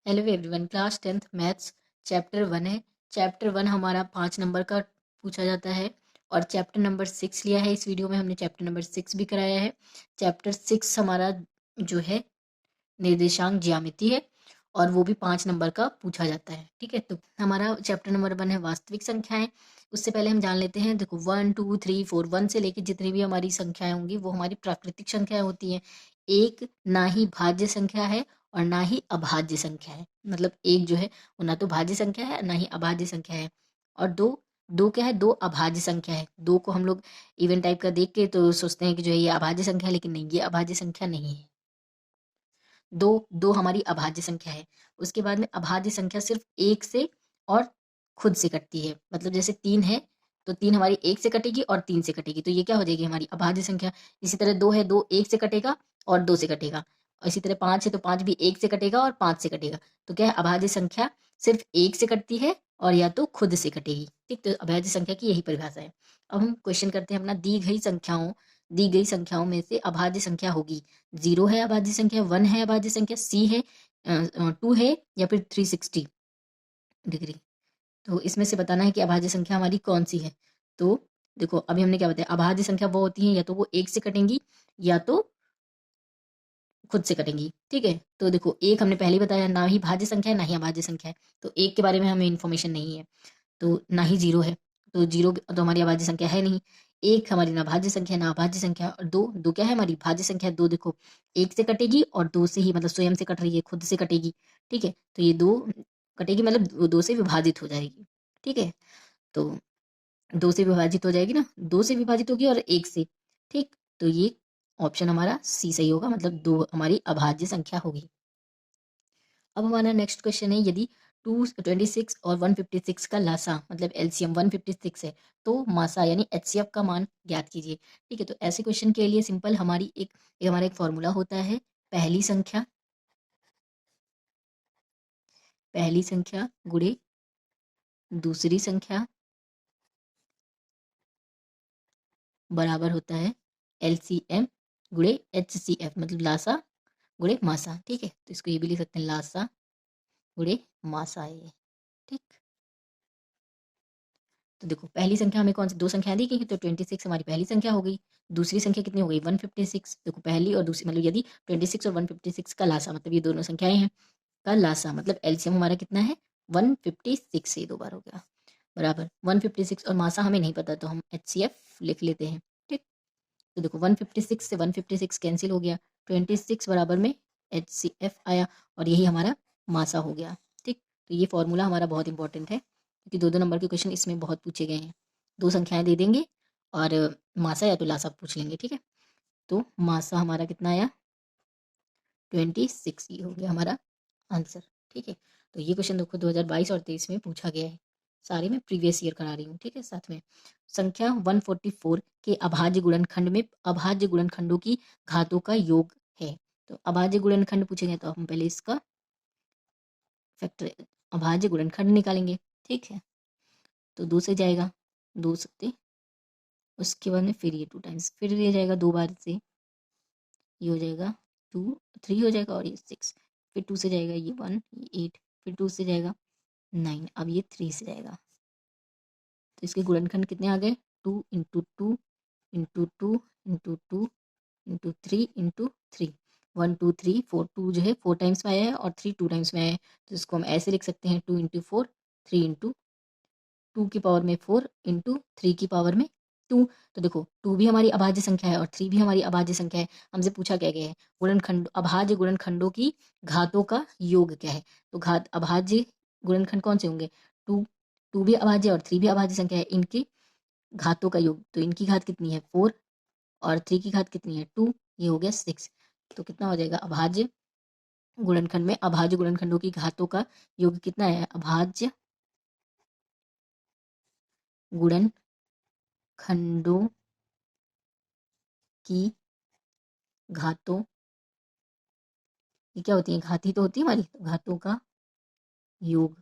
Hello everyone, class 10th maths chapter 1 है। Chapter 1 हमारा 5 number का पूछा जाता है और चैप्टर नंबर 6 लिया है। इस वीडियो में हमने चैप्टर नंबर 6 भी कराया है। चैप्टर 6 हमारा जो है निर्देशांक ज्यामिति है और वो भी 5 नंबर का पूछा जाता है। ठीक है, तो हमारा चैप्टर नंबर 1 है वास्तविक संख्याएं। उससे पहले हम जान लेते हैं, देखो 1 2 3 4 1 से लेकर जितनी भी हमारी संख्याएं होंगी वो हमारी प्राकृतिक संख्याएं होती हैं। एक ना ही भाज्य संख्या है और ना ही अभाज्य संख्या है। मतलब एक जो है वो ना तो भाज्य संख्या है ना ही अभाज्य संख्या है। और दो दो क्या है, दो अभाज्य संख्या है। दो को हम लोग इवन टाइप का देख के तो सोचते हैं कि जो है ये अभाज्य संख्या है, लेकिन नहीं, ये अभाज्य संख्या नहीं है। दो दो हमारी अभाज्य संख्या है। उसके बाद में अभाज्य संख्या सिर्फ एक से और खुद से कटती है। मतलब जैसे 3 है तो 3 हमारी एक से कटेगी और 3 से कटेगी, तो ये क्या हो जाएगी हमारी अभाज्य संख्या। इसी तरह 2 है, 2 एक से कटेगा और 2 से कटेगा। और इसी तरह 5 है तो 5 भी एक से कटेगा और 5 से कटेगा। तो क्या है, अभाज्य संख्या सिर्फ एक से कटती है और या तो खुद से कटेगी। ठीक, तो अभाज्य संख्या की यही परिभाषा है। अब हम क्वेश्चन करते हैं अपना। दी गई संख्याओं में से अभाज्य संख्या होगी। 0 है अभाज्य संख्या, 1 है अभाज्य संख्या, सी है, 2 है या फिर 360 डिग्री। तो इसमें से बताना है कि अभाज्य संख्या हमारी कौन सी है। तो देखो अभी हमने क्या बताया, अभाज्य संख्या वो होती है या तो वो एक से कटेंगी या तो खुद से कटेंगी। ठीक है, तो देखो एक हमने पहले ही बताया, ना ही भाज्य संख्या है ना ही अभाज्य संख्या है। तो एक के बारे में हमें इन्फॉर्मेशन नहीं है, तो ना ही 0 है, तो 0 तो हमारी अभाज्य संख्या है नहीं। एक हमारी ना भाज्य संख्या ना अभाज्य संख्या। और दो दो क्या है हमारी भाज्य संख्या। दो देखो एक से कटेगी और दो से ही, मतलब स्वयं से कट रही है, खुद से कटेगी। ठीक है, तो ये दो कटेगी, मतलब दो से विभाजित हो जाएगी। ठीक है, तो दो से विभाजित हो जाएगी ना, दो से विभाजित होगी और एक से। ठीक, तो ये ऑप्शन हमारा सी सही होगा, मतलब दो हमारी अभाज्य संख्या होगी। अब हमारा नेक्स्ट क्वेश्चन है, यदि 226 और 156 का लासा मतलब एलसीएम 156 है तो मासा यानी एचसीएफ का मान ज्ञात कीजिए। ठीक है, तो ऐसे क्वेश्चन के लिए सिंपल हमारा एक फॉर्मूला होता है। पहली संख्या गुणे दूसरी संख्या बराबर होता है एलसीएम गुणे एचसीएफ, मतलब लासा गुणे मासा। ठीक है, तो इसको ये भी लिख सकते हैं, लासा गुणे मासा है ये। ठीक, तो देखो पहली संख्या हमें कौन सी दो संख्या दी गई है, तो 26 हमारी पहली संख्या हो गई। दूसरी संख्या कितनी हो गई 156। देखो पहली और दूसरी, मतलब यदि 26 और 156 का लासा, मतलब ये दोनों संख्याएं हैं, का लासा मतलब एलसीएम हमारा कितना है 156। ये दो बार हो गया बराबर 156, और मासा हमें नहीं पता तो हम एचसीएफ लिख लेते हैं। ठीक, तो देखो 156 से 156 कैंसिल हो गया, 26 बराबर में एचसीएफ आया और यही हमारा मासा हो गया। ठीक, तो ये फॉर्मूला हमारा बहुत इंपॉर्टेंट है क्योंकि दो दो नंबर के क्वेश्चन इसमें बहुत पूछे गए हैं। दो संख्याएं दे देंगे और मासा या तो लासा पूछ लेंगे। ठीक है, तो मासा हमारा कितना आया 26, ये हो गया हमारा आंसर। ठीक है, तो ये क्वेश्चन देखो 2022 और 23 में पूछा गया है। सारे मैं प्रीवियस ईयर करा रही हूँ। ठीक है, साथ में संख्या 144 के अभाज्य गुणनखंड में अभाज्य गुणनखंडों की घातों का योग है। तो अभाज्य गुणनखंड पूछेंगे तो हम पहले इसका फैक्टर अभाज्य गुणनखंड निकालेंगे। ठीक है, तो 2 से जाएगा, 2 सत्ते, उसके बाद में फिर ये 2 टाइम्स, फिर ये जाएगा 2 बार से, ये हो जाएगा 2 3 हो जाएगा और ये 6, फिर 2 से जाएगा ये 1 ये 8, फिर 2 से जाएगा 9, अब ये 3 से जाएगा। तो इसके गुणनखंड कितने आ गए 2 into 2 into 2 into 2 into 3 into 3, 1 2 3 4, 2 जो है 4 टाइम्स में आया है और 3 2 टाइम्स में आया है। तो इसको हम ऐसे लिख सकते हैं 2 इंटू 4 3 इंटू 2 की पावर में 4 इंटू 3 की पावर में 2। तो देखो 2 भी हमारी अभाज्य संख्या है और 3 भी हमारी अभाज्य संख्या है। हमसे पूछा क्या गया है, गुणनखंड अभाज्य गुणनखंडों की घातों का योग क्या है। तो घात अभाज्य गुणनखंड कौन से होंगे, 2 2 भी अभाज्य और 3 भी अभाज्य संख्या है, इनकी घातों का योग। तो इनकी घात कितनी है 4 और 3 की घात कितनी है 2, ये हो गया 6। तो कितना हो जाएगा अभाज्य गुणनखंड में अभाज्य गुणनखंडों की घातों का योग कितना है, अभाज्य गुणनखंडों की घातों, ये क्या होती है, घाती तो होती है हमारी, तो घातों का योग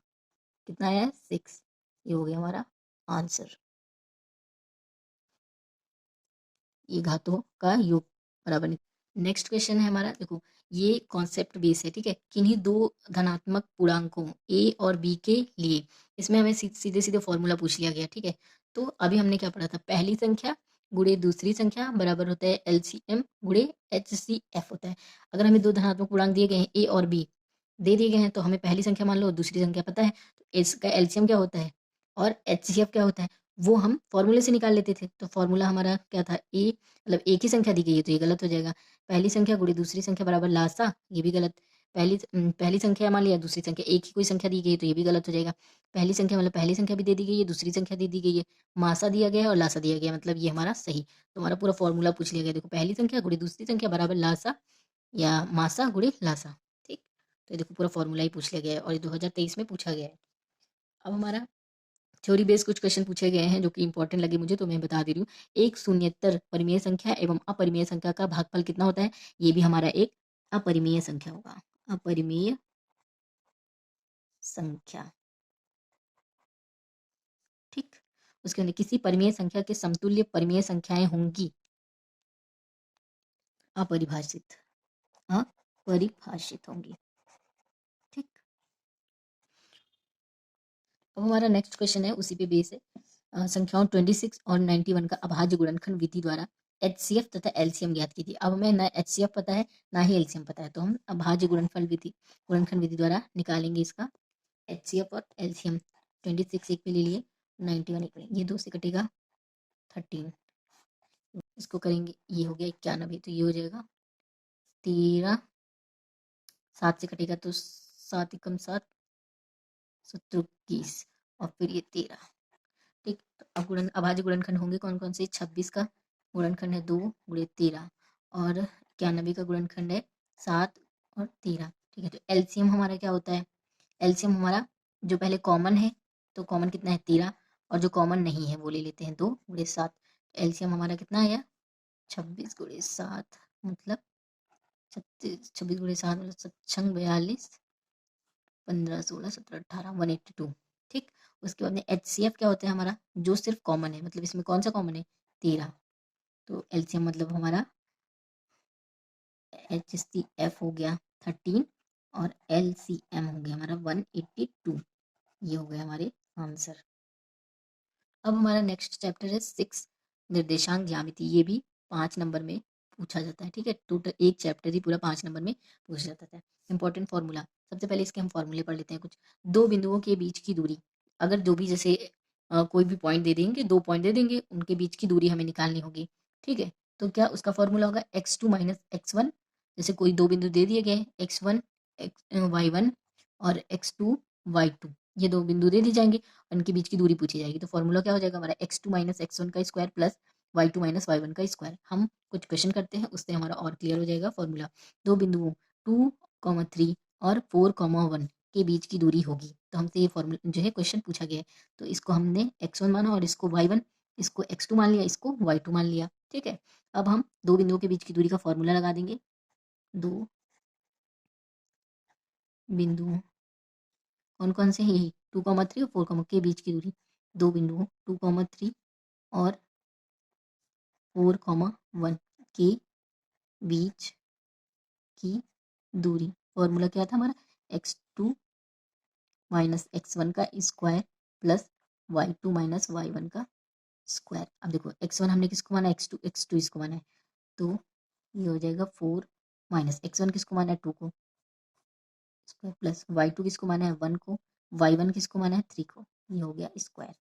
कितना है 6, ये हो गया हमारा आंसर। ये घातों का योग बराबर। नेक्स्ट क्वेश्चन है हमारा, देखो ये कॉन्सेप्ट बेस है, ठीक है? किन्हीं दो धनात्मक पूर्णांकों ए और बी के लिए इसमें हमें सीधे सीधे फॉर्मूला पूछ लिया गया, ठीक है? तो अभी हमने क्या पढ़ा था, पहली संख्या गुणे दूसरी संख्या बराबर होता है एलसीएम गुणे एचसीएफ होता है। अगर हमें दो धनात्मक पूर्णांक दिए गए हैं ए और बी दे दिए गए हैं, तो हमें पहली संख्या मान लो, दूसरी संख्या पता है, तो इसका एलसीएम क्या होता है और एचसीएफ क्या होता है, वो हम फॉर्मूले से निकाल लेते थे। तो फॉर्मूला हमारा क्या था, ए मतलब एक ही संख्या दी गई है तो ये गलत हो जाएगा। पहली संख्या गुणे दूसरी संख्या बराबर लासा, ये भी गलत। पहली संख्या मान लिया, दूसरी संख्या एक ही कोई संख्या दी गई है तो ये भी गलत हो जाएगा। पहली संख्या मतलब पहली संख्या भी दे दी गई है, दूसरी संख्या दे दी गई है, मासा दिया गया है और लासा दिया गया है, मतलब ये हमारा सही। तो हमारा पूरा फॉर्मूला पूछ लिया गया, देखो पहली संख्या गुणे दूसरी संख्या बराबर लासा या मासा गुणे लासा, ठीक। तो ये देखो पूरा फॉर्मूला ही पूछ लिया गया है और ये 2023 में पूछा गया है। अब हमारा थ्योरी बेस्ड कुछ क्वेश्चन पूछे गए हैं जो कि इंपॉर्टेंट लगे मुझे, तो मैं बता दे रही हूँ। एक शून्येतर परिमेय संख्या एवं अपरिमेय संख्या का भागफल कितना होता है, ये भी हमारा एक अपरिमेय संख्या होगा, अपरिमेय संख्या, ठीक। उसके अंदर किसी परिमेय संख्या के समतुल्य परिमेय संख्याएं होंगी, अपरिभाषित, अपरिभाषित होंगी, ठीक। अब हमारा नेक्स्ट क्वेश्चन है, उसी पे बेस है। संख्याओं 26 और 91 का अभाज्य गुणनखंड विधि द्वारा एचसीएफ तथा एलसीएम ज्ञात कीजिए। अब हमें ना एचसीएफ पता है ना ही एलसीएम पता है, तो हम अभाज्य गुणनखंड विधि द्वारा निकालेंगे इसका एचसीएफ और एलसीएम। 26 एक पे ले लिए, 91 एक पे, ये 2 से कटेगा 13, इसको करेंगे ये हो गया 91, तो ये हो जाएगा 13, 7 से कटेगा तो 7 एकम 7, 17 और फिर ये 13, ठीक। तो अब अभाज्य गुणनखंड होंगे कौन कौन से, 26 का गुणनखंड है 2 गुणे 13 और 91 का गुणनखंड है 7 और 13, ठीक है। तो एलसीएम हमारा क्या होता है, एलसीएम हमारा जो पहले कॉमन है, तो कॉमन कितना है 13, और जो कॉमन नहीं है वो ले लेते हैं 2 गुणे 7। एलसीएम हमारा कितना आया 26 गुणे 7 मतलब 26 गुणे 7 मतलब 7 42 15 16 17 18 182, ठीक। उसके बाद में एचसीएफ क्या होता है हमारा, जो सिर्फ कॉमन है, मतलब इसमें कौन सा कॉमन है 13, तो एलसीएम मतलब हमारा एचसीएफ हो गया 13 और एलसीएम हो गया हमारा 182, ये हो गया हमारे आंसर। अब हमारा नेक्स्ट चैप्टर है 6 निर्देशांक ज्यामिति, ये भी 5 नंबर में पूछा जाता है, ठीक है। टोटल एक चैप्टर ही पूरा 5 नंबर में पूछा जाता है। इंपॉर्टेंट फॉर्मूला, सबसे पहले इसके हम फॉर्मूले पढ़ लेते हैं कुछ। दो बिंदुओं के बीच की दूरी, अगर जो भी जैसे कोई भी पॉइंट दे देंगे, 2 पॉइंट दे देंगे, उनके बीच की दूरी हमें निकालनी होगी, ठीक है। तो क्या उसका फॉर्मूला होगा x2 माइनस x1, जैसे कोई 2 बिंदु दे दिए गए x1 y1 और x2 y2, ये 2 बिंदु दे दी जाएंगे, उनके बीच की दूरी पूछी जाएगी। तो फॉर्मूला क्या हो जाएगा हमारा x2 माइनस x1 का square plus y2 minus y1 का स्क्वायर। हम कुछ क्वेश्चन करते हैं, उससे हमारा और क्लियर हो जाएगा फॉर्मूला। दो बिंदुओं 2, 3 और 4, 1 के बीच की दूरी होगी, तो हमसे ये फॉर्मूला जो है क्वेश्चन पूछा गया है, तो इसको हमने x1 माना और इसको y1, इसको x2 मान लिया, इसको y2 मान लिया, ठीक है। अब हम दो बिंदुओं के बीच की दूरी का फॉर्मूला लगा देंगे। दो बिंदुओं कौन कौन से हैं, यही 2, 3 और 4, के बीच की दूरी, दो बिंदुओं 2, 3 और 4, 1 के बीच की दूरी। फॉर्मूला क्या था हमारा, x2 माइनस x1 का square plus y2 minus y1 का स्क्वायर। अब देखो x1 हमने किसको माना, x2 इसको माना है, तो ये हो जाएगा 4 माइनस x1 किसको माना है 2 को स्क्वायर प्लस y2 किसको माना है 1 को, y1 किसको माना है 3 को, ये हो गया स्क्वायर।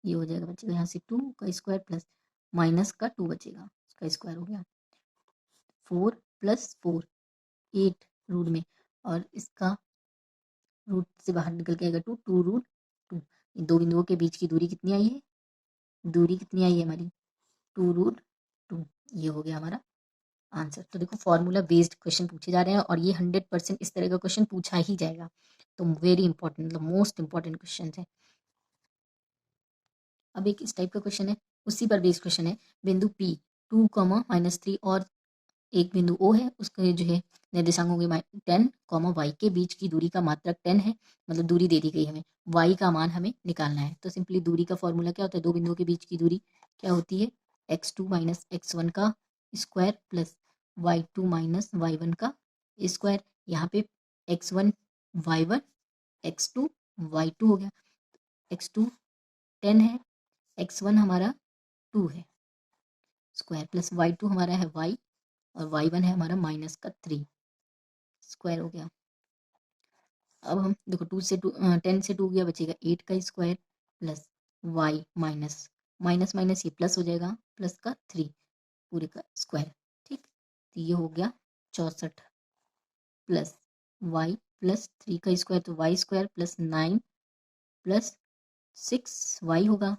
ये हो जाएगा बचेगा यहाँ से 2 का स्क्वायर प्लस माइनस का 2 बचेगा, उसका स्क्वायर हो गया 4 प्लस 4 8 रूट में, और इसका रूट से बाहर निकल के आएगा 2 रूट 2। दो बिंदुओं के बीच की दूरी कितनी आई है, दूरी कितनी आई है हमारी 2 रूट 2, ये हो गया हमारा आंसर। तो देखो फॉर्मूला बेस्ड क्वेश्चन पूछे जा रहे हैं और ये 100% इस तरह का क्वेश्चन पूछा ही जाएगा, तो वेरी इंपॉर्टेंट, मतलब मोस्ट इंपॉर्टेंट क्वेश्चन है। अब एक इस टाइप का क्वेश्चन है, उसी पर बेस्ड क्वेश्चन है। बिंदु P 2, -3 और एक बिंदु O है, उसके जो है निर्देशांक होंगे 10, y के बीच की दूरी का मात्रक 10 है, मतलब दूरी दे दी गई हमें, y का मान हमें निकालना है। तो सिंपली दूरी का फॉर्मूला क्या होता है, दो बिंदुओं के बीच की दूरी क्या होती है, x2 माइनस x1 का square plus y2 minus y1 का स्क्वायर। यहाँ पे x1 y1 x2 y2 हो गया। x2 10 है, x1 हमारा 2 है स्क्वायर, प्लस y2 हमारा है y और y1 है हमारा माइनस का 3 स्क्वायर हो गया। अब हम देखो 10 से 2 गया, बचेगा 8 का square plus y minus minus minus ये प्लस हो जाएगा, प्लस का 3 पूरे का स्क्वायर। ठीक, तो ये हो गया 64 प्लस y प्लस 3 का स्क्वायर, तो y square plus 9 plus 6y होगा।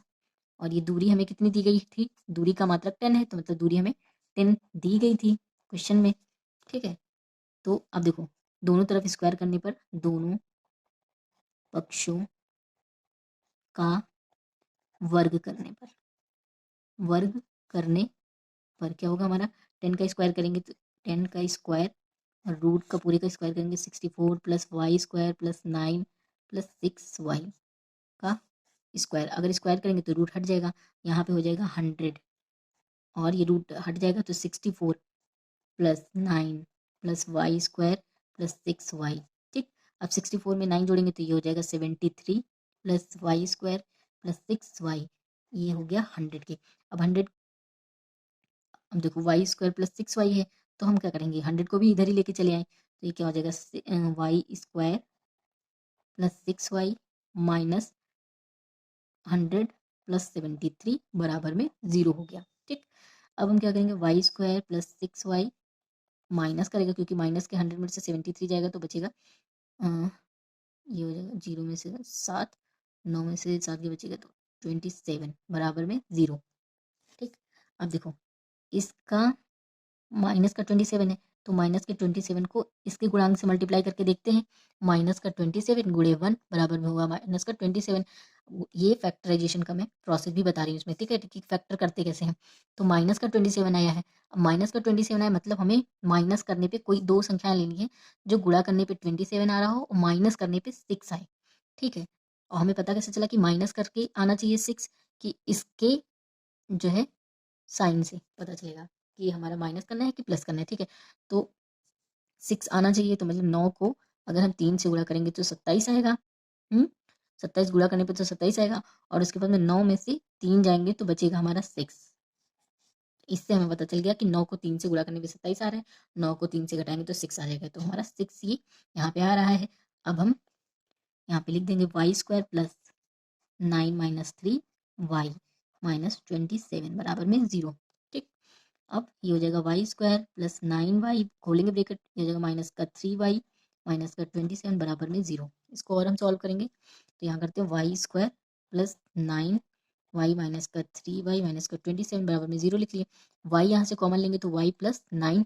और ये दूरी हमें कितनी दी गई थी, दूरी का मात्रक 10 है, तो मतलब दूरी हमें 10 दी गई थी क्वेश्चन में। ठीक है, तो अब देखो दोनों तरफ स्क्वायर करने पर, दोनों पक्षों का वर्ग करने पर, वर्ग करने पर क्या होगा हमारा, 10 का स्क्वायर करेंगे तो 10 का स्क्वायर और रूट का पूरे का स्क्वायर करेंगे 64 plus y square plus 9 plus 6y का स्क्वायर। अगर स्क्वायर करेंगे तो रूट हट जाएगा, यहाँ पे हो जाएगा 100 और ये रूट हट जाएगा तो 64 plus 9 plus y square plus 6y। ठीक, अब 64 में 9 जोड़ेंगे तो ये हो जाएगा 73 plus y square plus 6y, ये हो गया 100 के। अब 100, अब देखो वाई स्क्वायर प्लस 6y है, तो हम क्या करेंगे 100 को भी इधर ही लेके चले आए, तो ये क्या हो जाएगा y square plus 6y minus 100 plus 73 बराबर में 0 हो गया। ठीक, अब हम क्या करेंगे Y square plus 6y minus करेगा, क्योंकि माइनस के 100 में से 73 जाएगा तो बचेगा ये हो जाएगा 0 में से 7, 9 में से 7 के बचेगा तो 27 बराबर में 0। ठीक, अब देखो इसका माइनस का 27 है, तो माइनस के 27 को इसके गुणांक से मल्टीप्लाई करके देखते हैं। माइनस का 27 गुणे 1 बराबर में होगा माइनस का 27। ये फैक्टराइजेशन का मैं प्रोसेस भी बता रही हूँ इसमें, ठीक है, कि फैक्टर करते कैसे हैं। तो माइनस का 27 आया है, अब माइनस का 27 आया मतलब हमें माइनस करने पे कोई दो संख्याएं लेनी है जो गुणा करने पे 27 आ रहा हो और माइनस करने पे 6 आए। ठीक है, और हमें पता कैसे चला कि माइनस करके आना चाहिए 6, कि इसके जो है साइन से पता चलेगा कि हमारा माइनस करना है कि प्लस करना है। ठीक है, तो 6 आना चाहिए, तो मतलब 9 को अगर हम 3 से गुणा करेंगे तो 27 आएगा। 27 गुणा करने पे तो 27 आएगा, और उसके बाद में 9 में से 3 जाएंगे तो बचेगा हमारा 6। इससे हमें पता चल गया कि 9 को 3 से गुणा करने पे 27 आ रहा है, 9 को 3 से घटाएंगे तो 6 आ जाएगा, तो हमारा 6 ये यहाँ पे आ रहा है। अब हम यहाँ पे लिख देंगे y square plus 9 minus 3y minus 27 बराबर में 0। ठीक, अब ये हो जाएगा वाई स्क्वायर प्लस 9y, खोलेंगे ब्रेकेट, ये हो जाएगा माइनस का 3y माइनस का 27 बराबर में 0। इसको और हम सॉल्व करेंगे तो यहाँ करते हैं Y square plus 9y minus का 3y माइनस का 27 बराबर में 0 लिख लिए। y यहाँ से कॉमन लेंगे तो y प्लस 9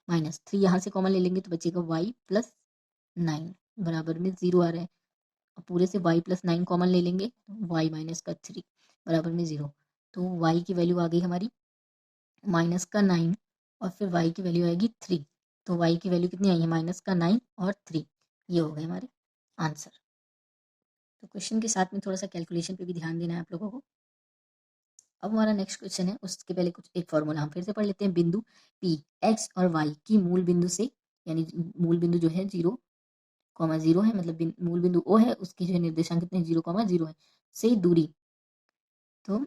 माइनस 3 यहाँ से कॉमन ले लेंगे तो बचेगा y प्लस 9 बराबर में 0 आ रहा है। अब पूरे से y प्लस 9 कॉमन ले लेंगे तो y माइनस का 3 बराबर में 0, तो y की वैल्यू आ गई हमारी माइनस का 9 और फिर y की वैल्यू आएगी 3, तो y की वैल्यू कितनी आई है माइनस का 9 और 3, ये हो गए हमारे आंसर। तो क्वेश्चन के साथ में थोड़ा सा कैलकुलेशन पे भी ध्यान देना है आप लोगों को। अब हमारा नेक्स्ट क्वेश्चन है, उसके पहले कुछ एक फॉर्मूला हम फिर से पढ़ लेते हैं। बिंदु P x और y की मूल बिंदु से, यानी मूल बिंदु जो है 0, 0 है, मतलब मूल बिंदु O है, उसकी जो है निर्देशांक कितने 0, 0 है, से दूरी। तो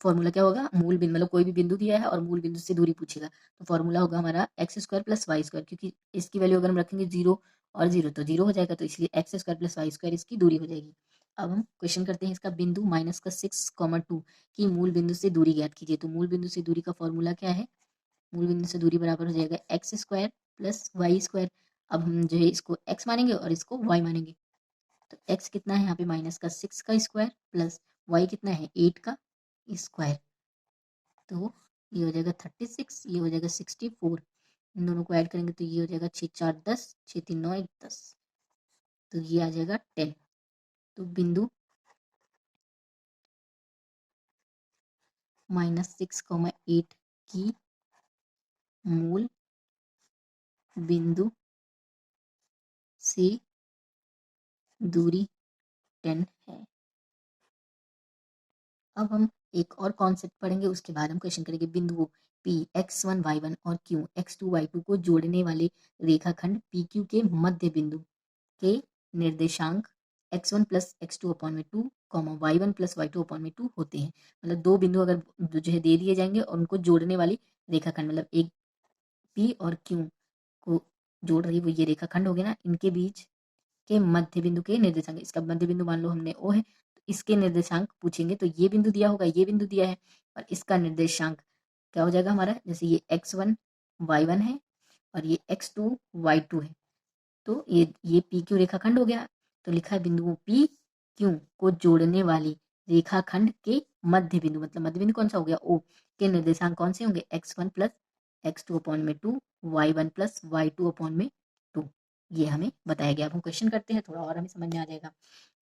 फॉर्मूला क्या होगा, मूल बिंदु मतलब कोई भी बिंदु दिया है और मूल बिंदु से दूरी पूछेगा, तो फॉर्मूला होगा हमारा x square plus y square, क्योंकि इसकी वैल्यू अगर हम रखेंगे 0 और 0 तो 0 हो जाएगा, तो इसलिए x square plus y square इसकी दूरी हो जाएगी। अब हम क्वेश्चन करते हैं, इसका बिंदु माइनस का 6, 2 की मूल बिंदु से दूरी ज्ञात कीजिए। तो मूल बिंदु से दूरी का फॉर्मूला क्या है, मूल बिंदु से दूरी बराबर हो जाएगा x square plus y square. अब हम जो है इसको एक्स मानेंगे और इसको वाई मानेंगे, तो एक्स कितना है यहाँ पे माइनस का 6 का स्क्वायर प्लस वाई कितना है 8 का स्क्वायर, तो ये हो जाएगा 36, ये हो जाएगा 64, इन दोनों को ऐड करेंगे तो ये हो जाएगा 6 4 10, 6 3 9 1 10, तो ये आ जाएगा 10। तो बिंदु -6, 8 की मूल बिंदु से दूरी 10 है। अब हम एक और कॉन्सेप्ट पढ़ेंगे, उसके बाद हम क्वेश्चन करेंगे। बिंदुओं P x1 y1 और Q x2 y2 को जोड़ने वाले रेखाखंड PQ के मध्य बिंदु के निर्देशांक x1 प्लस x2 अपॉन में 2 y1 प्लस y2 अपॉन में 2 होते हैं। मतलब दो बिंदु अगर जो है दे दिए जाएंगे और उनको जोड़ने वाली रेखाखंड, मतलब एक P और Q को जोड़ रही वो ये रेखाखंड हो गया ना, इनके बीच के मध्य बिंदु के निर्देशांक, इसका मध्य बिंदु मान लो हमने O है, तो इसके निर्देशांक पूछेंगे तो ये बिंदु दिया होगा, ये बिंदु दिया है, और इसका निर्देशांक क्या हो जाएगा हमारा, जैसे ये x1 y1 है और ये x2 y2 है, तो ये पी क्यू रेखाखंड हो गया। तो लिखा है बिंदुओं पी क्यू को जोड़ने वाली रेखाखंड के मध्य बिंदु, मतलब मध्य बिंदु कौन सा हो गया, ओ, के निर्देशांक कौन से होंगे, x1 प्लस x2 अपॉन में 2 y1 प्लस y2 अपॉन में 2। ये हमें बताया गया। अब हम क्वेश्चन करते हैं, थोड़ा और हमें समझ में आ जाएगा।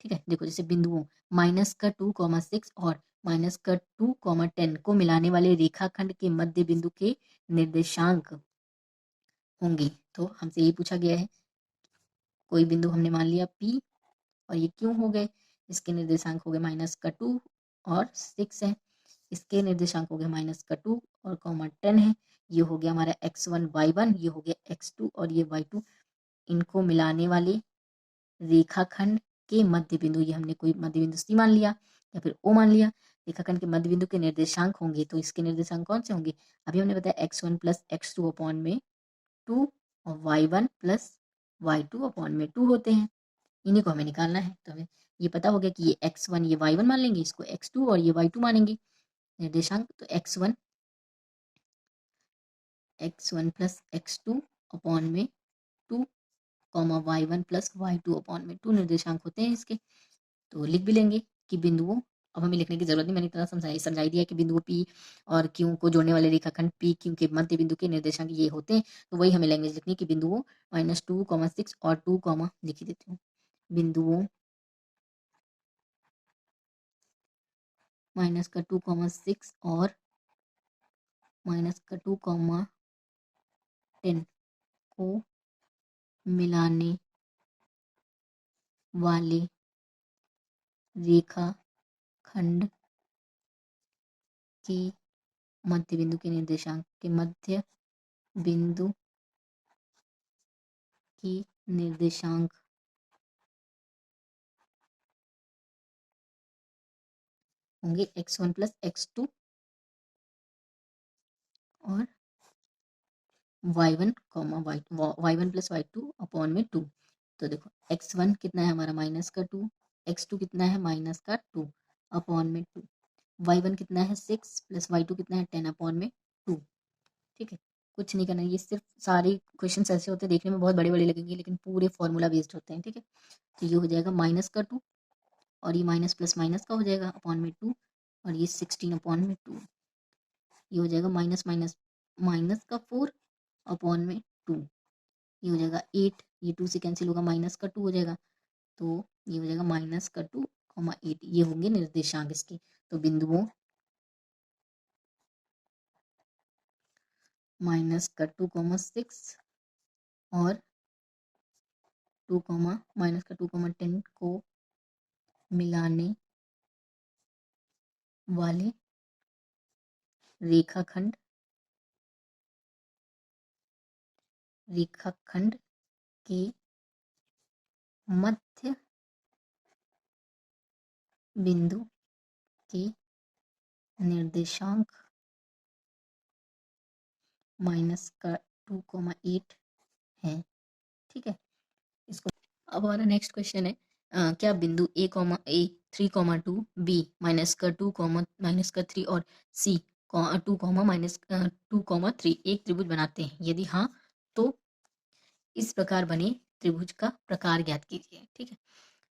ठीक है, देखो जैसे बिंदुओं -2,6 और -2,10 को मिलाने वाले रेखाखंड के मध्य बिंदु के निर्देशांक होंगे। तो हमसे ये पूछा गया है, कोई बिंदु हमने मान लिया P और ये क्यों हो गए, इसके निर्देशांक हो गए -2 और 6 है, इसके निर्देशांक हो गए -2 और -10 है, ये हो गया हमारा x1 y1, ये हो गया x2 और ये y2। इनको मिलाने वाले रेखाखंड के मध्य बिंदु, ये हमने कोई मध्य बिंदु C मान लिया या फिर O मान लिया, रेखाखंड के मध्य बिंदु के निर्देशांक होंगे, तो इसके निर्देशांक कौन से होंगे, अभी हमने बताया x1 प्लस x2 अपॉन में 2 और y1 प्लस y2 अपॉन में 2 होते हैं। इन्हीं को हमें निकालना है। तो हमें ये पता हो गया कि ये x1 ये y1 मान लेंगे, इसको x2 और ये y2 मानेंगे निर्देशांक। तो x1 प्लस x2 अपॉन में 2 y1 प्लस y2 अपॉन में 2 निर्देशांक होते हैं इसके। तो लिख भी लेंगे कि बिंदुओं, अब हमें लिखने की जरूरत नहीं, मैंने इतना समझाई दिया कि बिंदुओं P और Q को जोड़ने वाले रेखाखंड P Q के मध्य बिंदु के निर्देशांक ये होते हैं। तो वही हमें लैंग्वेज लिखनी है कि बिंदुओं -2, 6 और 2, लिख ही देती हूँ, बिंदुओं -2, 6 और -2, 10 को मिलाने वाले रेखाखंड के मध्य बिंदु के निर्देशांक के मध्य बिंदु के निर्देशांक होंगे x1 प्लस x2 और y1 y1 plus y2 upon में 2। तो देखो x1 कितना है हमारा -2, x2 कितना है -2 अपॉन में 2, y1 कितना है 6 प्लस y2 कितना है 10 अपॉन में 2। ठीक है, कुछ नहीं करना, ये सिर्फ सारे क्वेश्चन ऐसे होते हैं, देखने में बहुत बड़े बड़े लगेंगे लेकिन पूरे फॉर्मूला बेस्ड होते हैं। ठीक है, तो ये हो जाएगा -2 और ये माइनस प्लस माइनस का हो जाएगा अपॉन में 2 और ये 16 अपॉन में 2, ये हो जाएगा माइनस माइनस माइनस का 4 अपॉन में 2, ये हो जाएगा 8, ये 2 से कैंसिल होगा, माइनस का 2 हो जाएगा, तो ये हो जाएगा -2, 8, ये होंगे निर्देशांक इसके। तो बिंदुओं -2, 6 और 2, -2, 10 को मिलाने वाले रेखाखंड के मध्य बिंदु के निर्देशांक -2, 8 है। ठीक है, इसको अब हमारा नेक्स्ट क्वेश्चन है, क्या बिंदु A, 3, 2, B -2, -3 और C 2, -2, 3 एक त्रिभुज बनाते हैं, यदि हाँ तो इस प्रकार बने त्रिभुज का प्रकार ज्ञात कीजिए। ठीक है,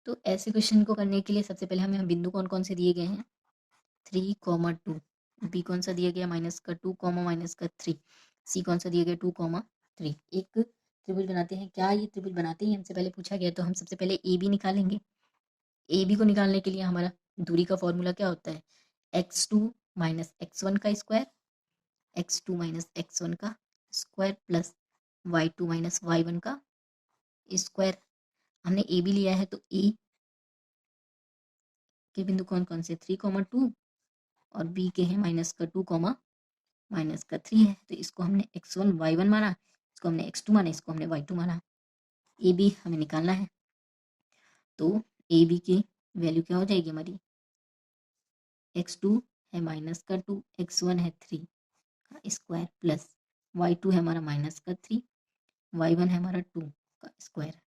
तो ऐसे क्वेश्चन को करने के लिए सबसे पहले हमें बिंदु कौन कौन से दिए गए हैं, 3, 2, बी कौन सा दिया गया -2, -3, सी कौन सा दिया गया 2, 3। एक त्रिभुज बनाते हैं, क्या ये त्रिभुज बनाते हैं हमसे पहले पूछा गया, तो हम सबसे पहले ए बी निकालेंगे। ए बी को निकालने के लिए हमारा दूरी का फॉर्मूला क्या होता है, x2 -x1 का स्क्वायर, x2 -x1 का स्क्वायर प्लस y2 -y1 का स्क्वायर। हमने ए बी लिया है तो ए के बिंदु कौन कौन से 3, 2 और बी के हैं -2, -3 है, तो इसको हमने x1 y1 माना, इसको हमने x2 माना, इसको हमने y2 माना। ए बी हमें निकालना है, तो ए बी की वैल्यू क्या हो जाएगी हमारी, x2 है -2, x1 है 3 का स्क्वायर प्लस y2 है हमारा -3, y1 है हमारा 2 का स्क्वायर,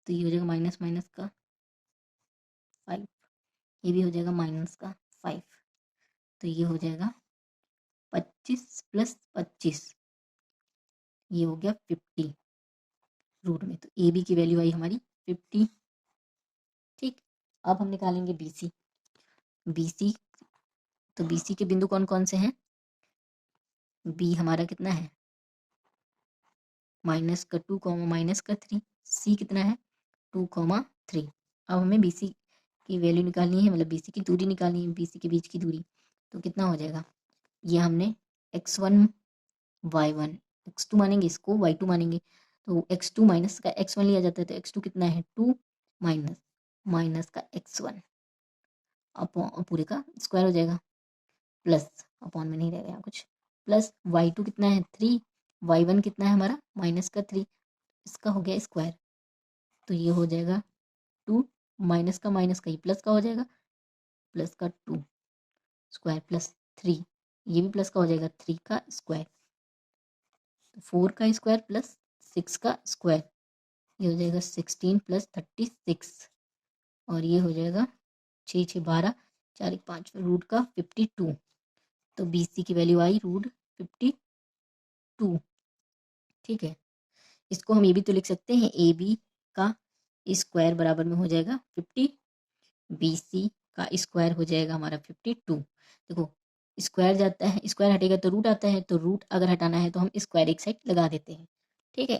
तो ये हो जाएगा माइनस माइनस का 5, ये भी हो जाएगा माइनस का 5, तो ये हो जाएगा 25 + 25, ये हो गया 50 रूट में, तो ए बी की वैल्यू आई हमारी 50। ठीक, अब हम निकालेंगे बी सी। तो बी सी के बिंदु कौन कौन से हैं, बी हमारा कितना है -2, -3, सी कितना है 2, 3। अब हमें बी सी की वैल्यू निकालनी है, मतलब बी सी की दूरी निकालनी है, बी सी के बीच की दूरी, तो कितना हो जाएगा, ये हमने x1 y1, x2 मानेंगे, इसको y2 मानेंगे, तो x2 माइनस का x1 लिया जाता है, तो x2 कितना है 2 माइनस माइनस का x1 अपॉन पूरे का स्क्वायर हो जाएगा, प्लस अपॉन में नहीं रहेगा यहाँ कुछ, प्लस y2 कितना है 3, y1 कितना है हमारा -3, इसका हो गया स्क्वायर, तो ये हो जाएगा 2 माइनस का ये प्लस का हो जाएगा, प्लस का 2 स्क्वायर प्लस 3, ये भी प्लस का हो जाएगा 3 का स्क्वायर, 4 का स्क्वायर प्लस 6 का स्क्वायर, ये हो जाएगा 16 + 36, और ये हो जाएगा 6 6 12, 4 1 5 रूट का 52, तो बी सी की वैल्यू आई रूट 52। ठीक है, इसको हम ये भी तो लिख सकते हैं, ए बी का स्क्वायर बराबर में हो जाएगा 50, बी सी का स्क्वायर हो जाएगा हमारा 52। देखो स्क्वायर जाता है, स्क्वायर हटेगा तो रूट आता है, तो रूट अगर हटाना है तो हम स्क्वायर एक साइड लगा देते हैं। ठीक है,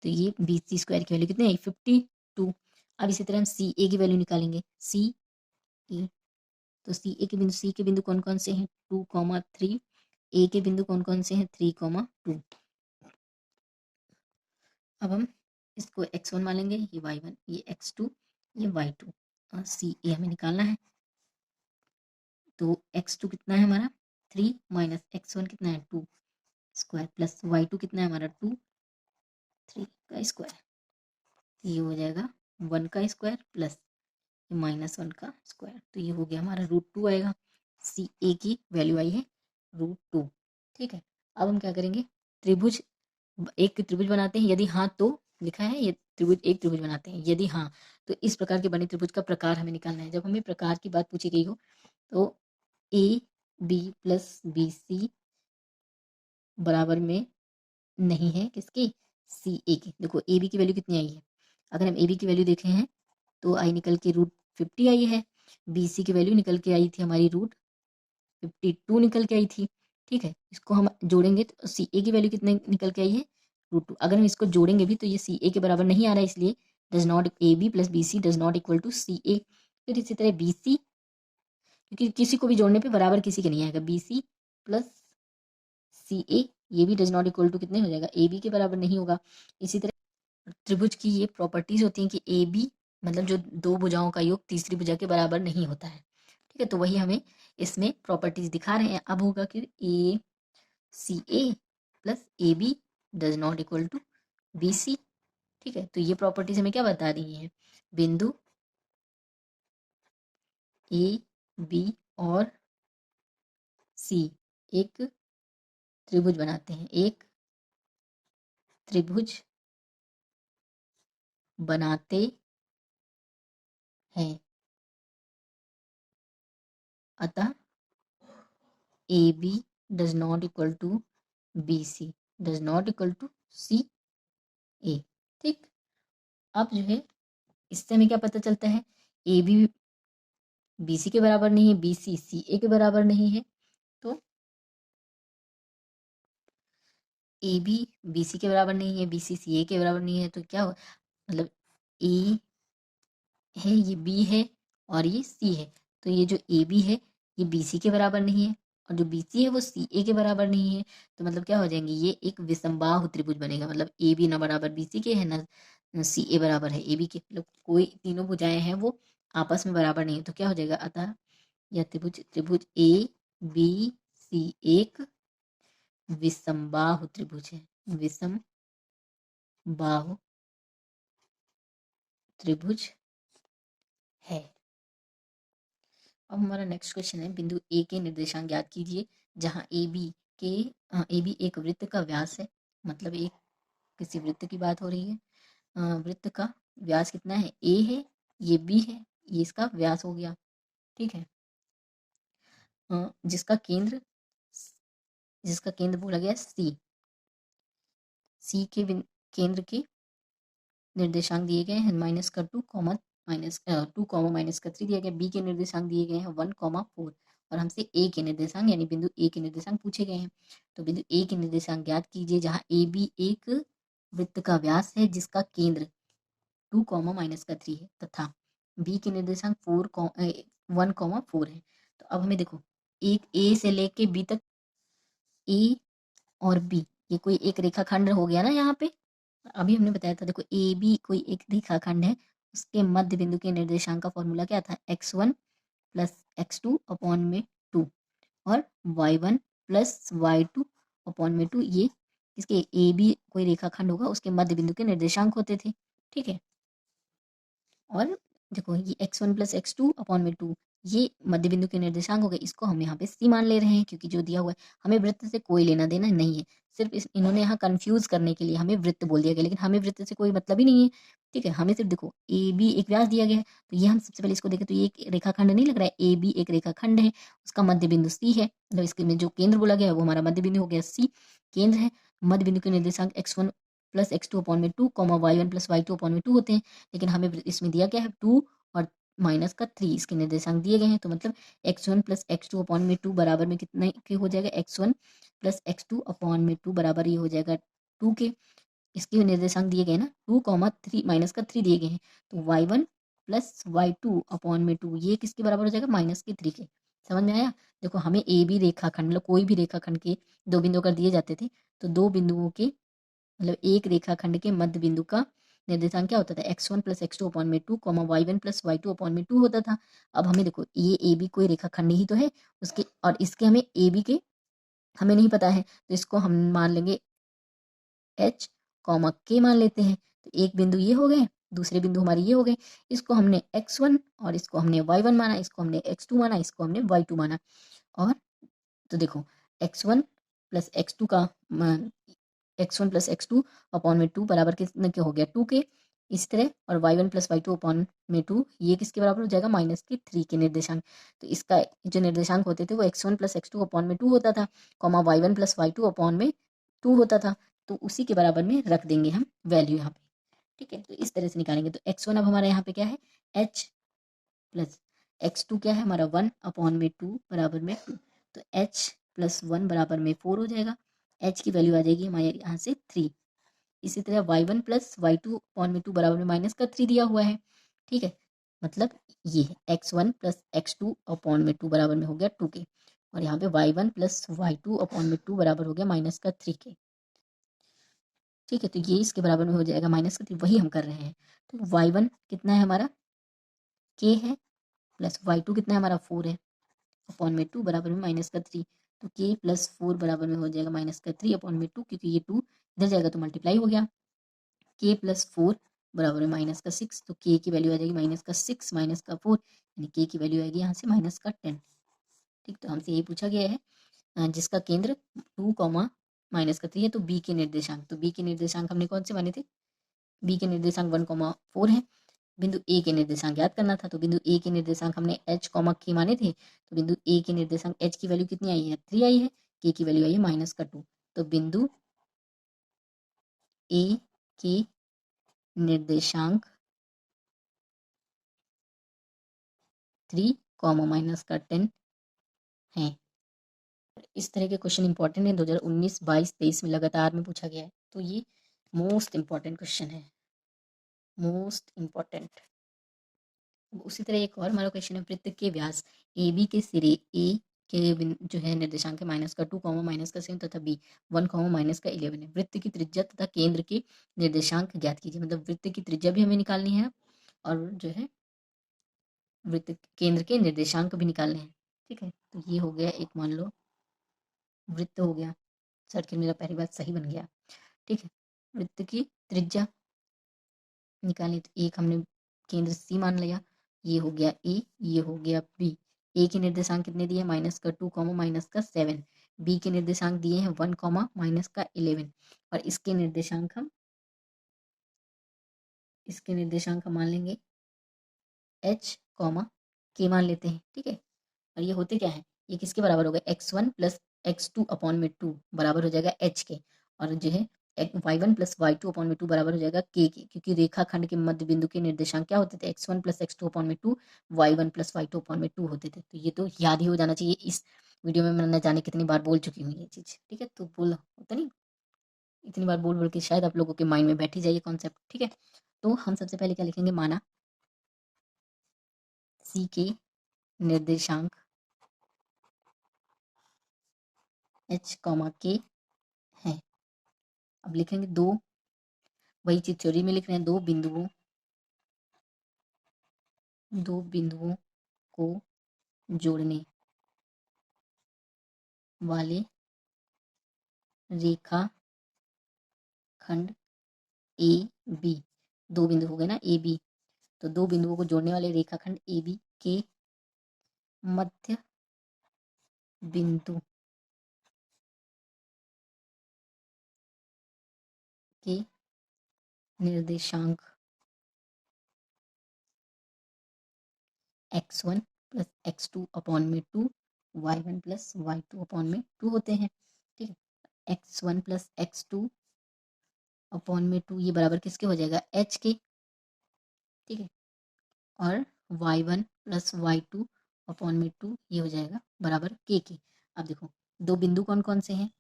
तो ये बी सी स्क्वायर की वैल्यू कितनी है 52। अब इसी तरह हम सी ए की वैल्यू निकालेंगे, सी ए, तो सी के बिंदु कौन कौन से हैं 2, 3, ए के बिंदु कौन कौन से हैं 3, 2। अब हम इसको x1 मानेंगे, ये y1, ये x2, ये y2, और सी ए हमें निकालना है, तो x2 कितना है हमारा 3 माइनस x1 कितना है 2 स्क्वायर प्लस y2 कितना है हमारा 2, 3 का स्क्वायर, ये हो जाएगा 1 का स्क्वायर प्लस -1 का स्क्वायर, तो ये हो गया हमारा √2 आएगा। सी ए की वैल्यू आई है √2। ठीक है, अब हम क्या करेंगे, त्रिभुज, एक त्रिभुज बनाते हैं, यदि हाँ तो लिखा है ये त्रिभुज, एक त्रिभुज बनाते हैं, यदि हाँ तो इस प्रकार के बने त्रिभुज का प्रकार हमें निकालना है। जब हमें प्रकार की बात पूछी गई हो तो A B plus B C बराबर में नहीं है किसके, सी ए की। देखो ए बी की वैल्यू कितनी आई है, अगर हम ए बी की वैल्यू देखे हैं तो आई निकल के √50 आई है, बी सी की वैल्यू निकल के आई थी हमारी √52 निकल के आई थी। ठीक है, इसको हम जोड़ेंगे तो सी ए की वैल्यू कितने निकल के आई है √2। अगर हम इसको जोड़ेंगे भी तो ये सी ए के बराबर नहीं आ रहा है, इसलिए does not, A B plus B C does not equal to C A. फिर इसी तरह बी सी, क्योंकि किसी को भी जोड़ने पे बराबर किसी के नहीं आएगा, बी सी प्लस सी ए, ये भी डज नॉट इक्वल टू कितने हो जाएगा, ए बी के बराबर नहीं होगा। इसी तरह त्रिभुज की ये प्रॉपर्टीज होती हैं कि ए बी मतलब जो दो भुजाओं का योग तीसरी भुजा के बराबर नहीं होता है। ठीक है, तो वही हमें इसमें प्रॉपर्टीज दिखा रहे हैं। अब होगा कि A C A plus A B does not equal to B C. ठीक है, तो ये प्रॉपर्टीज हमें क्या बता रही है, बिंदु ए बी और सी एक त्रिभुज बनाते हैं, एक त्रिभुज बनाते हैं, अतः A B does not equal to B C does not equal to C A. ठीक, अब जो है इससे हमें क्या पता चलता है, ए बी बी सी के बराबर नहीं है, बी सी सी ए के बराबर नहीं है, तो ए बी बी सी के बराबर नहीं है, बी सी सी ए के बराबर नहीं है, तो क्या हो, मतलब ए है, ये बी है और ये सी है, तो ये जो ए बी है ये बी सी के बराबर नहीं है, और जो बी सी है वो सी ए के बराबर नहीं है, तो मतलब क्या हो जाएंगे, ये एक विषमबाहु त्रिभुज बनेगा। मतलब ए बी ना बराबर बी सी के है, ना सी ए बराबर है ए बी के, मतलब कोई तीनों भुजाएं हैं वो आपस में बराबर नहीं है, तो क्या हो जाएगा, अतः यह त्रिभुज त्रिभुज ए बी सी एक विषमबाहु त्रिभुज है, विषमबाहु त्रिभुज है। अब हमारा नेक्स्ट क्वेश्चन है, बिंदु ए के निर्देशांक ज्ञात कीजिए जहां ए बी के ए बी एक वृत्त का व्यास है, मतलब एक किसी वृत्त की बात हो रही है। वृत्त का व्यास कितना है, ए है, ये बी है, ये इसका व्यास हो गया, ठीक है। जिसका केंद्र बोला गया सी, सी के केंद्र के निर्देशांक दिए गए हैं माइनस का टू कॉमा माइनस का थ्री दिया गया। बी के निर्देशांक दिए गए हैं 1,4 और हमसे ए के निर्देशांक यानी बिंदु ए के निर्देशांक पूछे गए हैं। तो बिंदु ए के निर्देशांक ज्ञात कीजिए जहां ए बी एक वृत्त का व्यास है जिसका केंद्र 2,-3 है तथा बी के निर्देशांक 1,4 है। तो अब हमें देखो, एक ए से लेके बी तक, ए और बी ये कोई एक रेखाखंड हो गया ना। यहाँ पे अभी हमने बताया था, देखो ए बी कोई एक रेखाखंड है, उसके मध्य बिंदु के निर्देशांक का फॉर्मूला क्या था, x1 प्लस x2 अपॉन में 2 और y1 प्लस y2 अपॉन में 2। ये इसके ए बी कोई रेखाखंड होगा, उसके मध्य बिंदु के निर्देशांक होते थे, ठीक है। और देखो ये x1 प्लस x2 अपॉन में 2 ये मध्य बिंदु के निर्देशांक हो गए, इसको हम यहाँ पे सी मान ले रहे हैं क्योंकि जो दिया हुआ है हमें वृत्त से कोई लेना देना नहीं है। सिर्फ इन्होंने यहाँ कंफ्यूज करने के लिए हमें वृत्त बोल दिया गया, लेकिन हमें वृत्त से कोई मतलब ही नहीं है, ठीक है। हमें सिर्फ देखो ए बी एक व्यास दिया गया है, तो ये हम सबसे पहले इसको देखें तो ये एक रेखाखंड नहीं लग रहा है, ए बी एक रेखाखंड है, उसका मध्य बिंदु सी है, मतलब इसके में जो केंद्र बोला गया है वो हमारा मध्य बिंदु हो गया सी, केंद्र है। मध्य बिंदु के निर्देशांक x1 प्लस x2 अपॉन में 2 y1 प्लस y2 अपॉन में 2 होते हैं, लेकिन हमें इसमें दिया क्या है 2 और माइनस का 3 इसके निर्देशांक दिए गए हैं। तो मतलब x1 प्लस x2 अपॉन में 2 बराबर में कितने के हो जाएगा, x1 प्लस x2 अपॉन में 2 बराबर ये हो जाएगा 2 के। इसके निर्देशांक दिए गए ना 2,3 माइनस का 3 दिए गए हैं, तो y1 प्लस y2 अपॉन में 2 ये किसके बराबर हो जाएगा, माइनस के 3 के। समझ में आया। देखो हमें ए बी रेखाखंड, मतलब कोई भी रेखाखंड के दो बिंदु कर दिए जाते थे, तो दो बिंदुओं के मतलब एक रेखाखंड के मध्य बिंदु का निर्देशांक क्या होता था, x1 प्लस x2 अपॉन में 2 y1 प्लस y2 अपॉन में 2 होता था। अब हमें देखो ये ए बी कोई रेखाखंड ही तो है, उसके और इसके हमें ए बी के हमें नहीं पता है, तो इसको हम मान लेंगे h k मान लेते हैं। तो एक बिंदु ये हो गए, दूसरे बिंदु हमारे ये हो गए, इसको हमने x1 और इसको हमने y1 माना, इसको हमने x2 माना, इसको हमने y2 माना। और तो देखो x1 प्लस x2 का x1 प्लस x2 अपॉन में 2 बराबर कितने के हो गया 2 के, इस तरह। और y1 प्लस y2 अपॉन में 2 ये किसके बराबर हो जाएगा, माइनस के 3 के निर्देशांक। तो इसका जो निर्देशांक होते थे वो x1 प्लस x2 अपॉन में 2 होता था, y1 प्लस y2 अपॉन में 2 होता था। तो उसी के बराबर में रख देंगे हम वैल्यू यहाँ पे, ठीक है। तो इस तरह से निकालेंगे। तो x1 अब हमारा यहाँ पे क्या है h प्लस x2 क्या है हमारा 1 अपॉन में 2 बराबर में 2, तो h प्लस 1 बराबर में 4 हो जाएगा। h की वैल्यू आ जाएगी हमारे यहाँ से 3। इसी तरह y1 प्लस y2 अपॉन में 2 बराबर में माइनस का 3 दिया हुआ है, ठीक है। मतलब ये है x1 प्लस x2 अपॉन में 2 बराबर में हो गया 2 के, और यहाँ पे y1 प्लस y2 अपॉन में 2 बराबर हो गया माइनस का 3 के, ठीक है। तो ये इसके बराबर में हो जाएगा माइनस का 3, वही हम कर रहे हैं। तो y1 कितना है हमारा k है, प्लस y2 कितना है हमारा 4 है, अपॉन में 2 बराबर में माइनस का 3। तो k प्लस 4 बराबर में हो जाएगा माइनस का 3 अपॉन में 2, क्योंकि ये 2 इधर जाएगा तो मल्टीप्लाई हो गया। k प्लस 4 बराबर में माइनस का 6, तो k की वैल्यू आ जाएगी माइनस का 6 माइनस का 4, यानी k की वैल्यू आएगी यहाँ से माइनस का 10, ठीक। तो हमसे यही पूछा गया है जिसका केंद्र 2 माइनस का 3 है, तो b के निर्देशांक, तो b के निर्देशांक हमने कौन से माने थे, b के निर्देशांक 1,4 है। बिंदु ए के निर्देशांक ज्ञात करना था, तो बिंदु ए के निर्देशांक हमने h k माने थे, तो बिंदु ए के निर्देशांक h की वैल्यू कितनी आई है 3 आई है, k की वैल्यू आई है माइनस का 2। तो बिंदु ए के निर्देशांक 3 माइनस का 10 है। इस तरह के क्वेश्चन इंपॉर्टेंट है, 2019, 22, 23 में लगातार में पूछा गया है, तो ये मोस्ट इंपॉर्टेंट क्वेश्चन है, मोस्ट इंपॉर्टेंट। उसी तरह एक और हमारा क्वेश्चन है, वृत्त के व्यास ए बी के सिरे ए के जो है निर्देशांक है माइनस का 2 माइनस का 7 तथा बी 1 माइनस का 11 है। वृत्त की त्रिज्या तथा केंद्र के निर्देशांक ज्ञात कीजिए, मतलब वृत्त की त्रिज्या भी हमें निकालनी है और जो है वृत्त केंद्र के निर्देशांक भी निकालने हैं। ठीक है। तो ये हो गया एक, मान लो वृत्त हो गया, सर्किल मेरा पहली बात सही बन गया। ठीक है, वृत्त की त्रिज्या निकाली, तो एक हमने केंद्र सी मान लिया, ये हो गया ए, ये हो गया बी। ए के निर्देशांक कितने दिए, माइनस का 2 कॉमा माइनस का 7। बी के निर्देशांक दिए हैं 1 कॉमा माइनस का 11। और इसके निर्देशांक हम मान लेंगे एच कॉमा के मान लेते हैं। ठीक है, और ये होते क्या है, ये किसके बराबर होगा, x1 प्लस x2 अपॉन में 2 बराबर हो जाएगा h के, और जो है y1 प्लस y2 अपॉन में 2 बराबर हो जाएगा k के, क्योंकि रेखाखंड के मध्य बिंदु के निर्देशांक क्या होते थे, x1 प्लस x2 अपॉन में 2, y1 प्लस y2 अपॉन में 2 होते थे। तो ये तो याद ही हो जाना चाहिए, इस वीडियो में मैं न जाने कितनी बार बोल चुकी हूँ ये चीज़। ठीक है, तो बोल होता नहीं, इतनी बार बोल बोल के शायद आप लोगों के माइंड में बैठी जाइए कॉन्सेप्ट। ठीक है, तो हम सबसे पहले क्या लिखेंगे, माना C के निर्देशांक h कॉमा k है। अब लिखेंगे दो, वही चीज थ्योरी में लिख रहे हैं, दो बिंदुओं को जोड़ने वाले रेखा खंड ए बी, दो बिंदु हो गए ना ए बी, तो दो बिंदुओं को जोड़ने वाले रेखाखंड ए बी के मध्य बिंदु के निर्देशांक x1 प्लस x2 अपॉन में 2, y1 प्लस y2 अपॉन में 2 होते हैं। ठीक है, x1 प्लस x2 अपॉन में 2 ये बराबर किसके हो जाएगा, h के। ठीक है, और y1 प्लस y2 अपॉन में 2 ये हो जाएगा बराबर k के। अब देखो दो बिंदु कौन कौन से हैं,